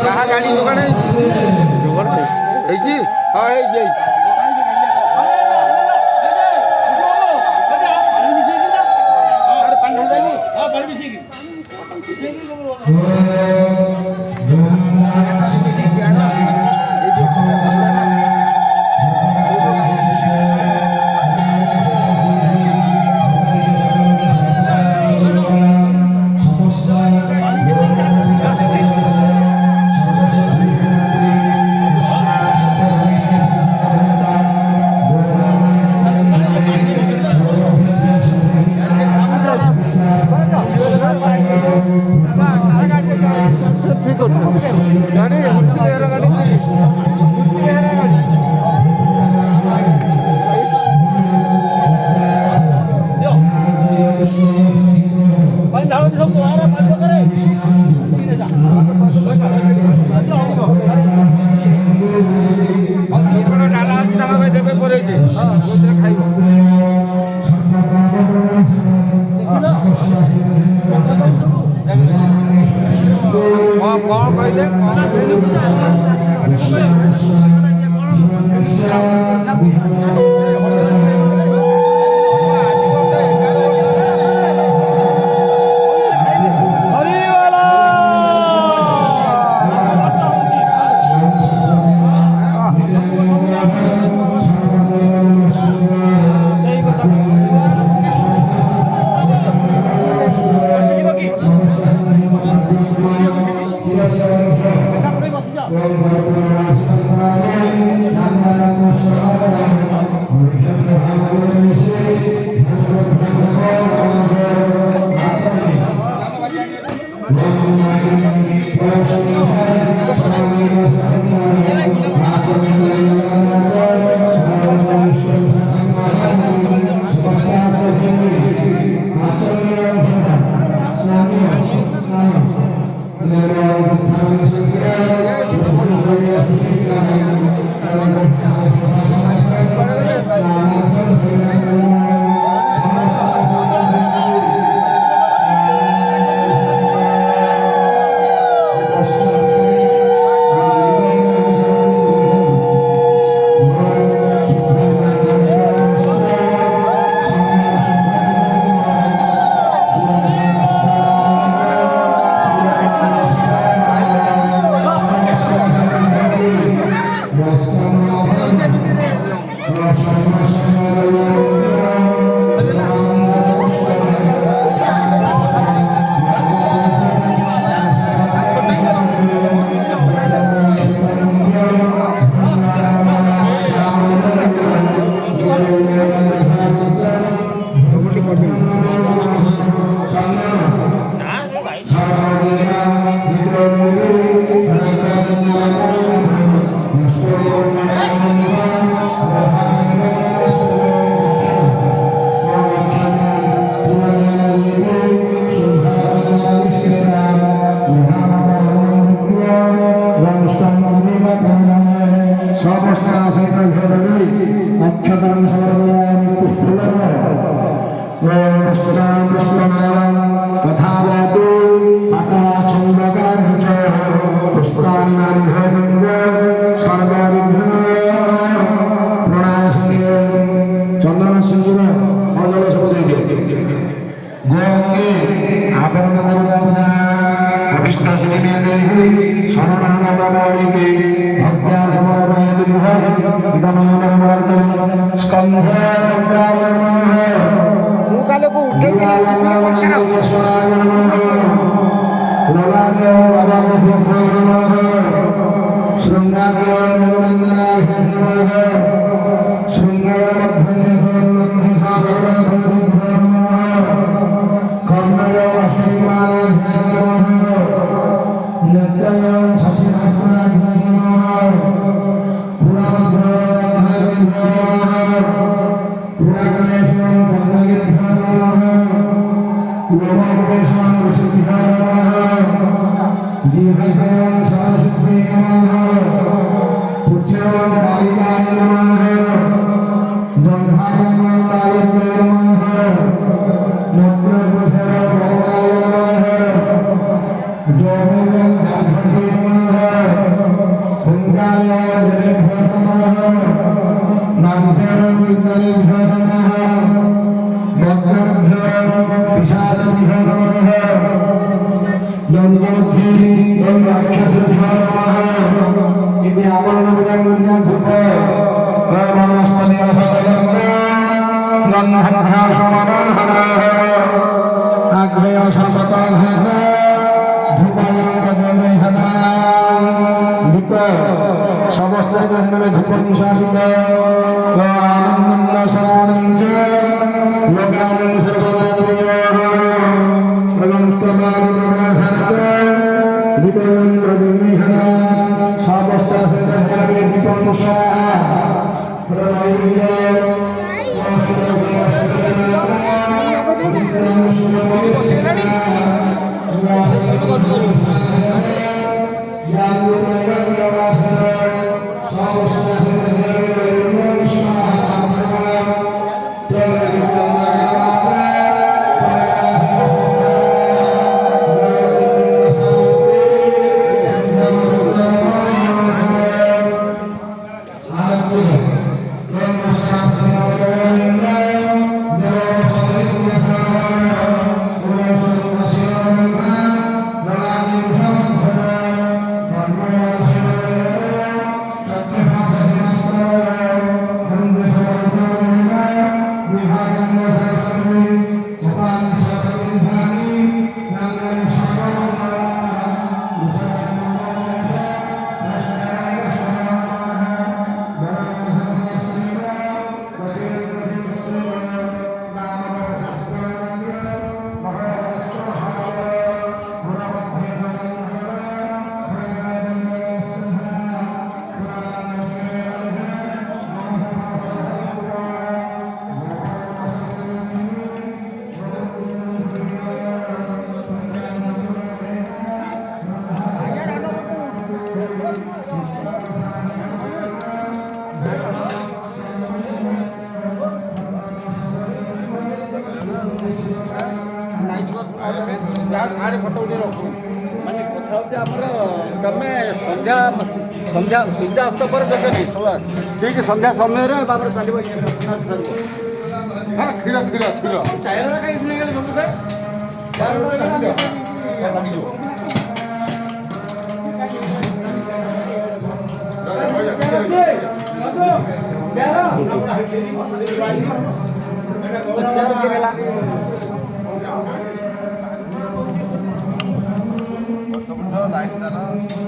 कहा गाड़ी दुकान है हाँ है Pulau Pulau जीवभगवान सरस्वती नमः पुच्छं कालिकाय नमः ब्रह्माय नमः मुद्रभूषण भगवाय नमः जोगं धामभे नमः हुंकाराय जनेभ्यो नमः नामसेनं विद्मनेभ्यो नमः वक्रभ्यो विषादभ्यो नमः यंगोद्धि यं राक्षसेभ्यो नमः इति आवरणविजं धूप वनस्पति असदलं ब्रह्मण्य समनः अग्रय समतः धूपयं प्रजनयः धूप समस्त जन्मे धूपं शासित आनन्दं शरणं च लोकानं सर्वदानयोः दीपं प्रज्वलितः सावस्तासेन दीपं सारे फटो उठे रखु माने कथा होचे हमर तमे संध्या संध्या सूर्यास्त पर जगनी सवा ठीक संध्या समय रे बाबर चलिबो हां खीरा खीरा खीरा चायरा का इतने गेले सब के चायरा का लागी जो लाइट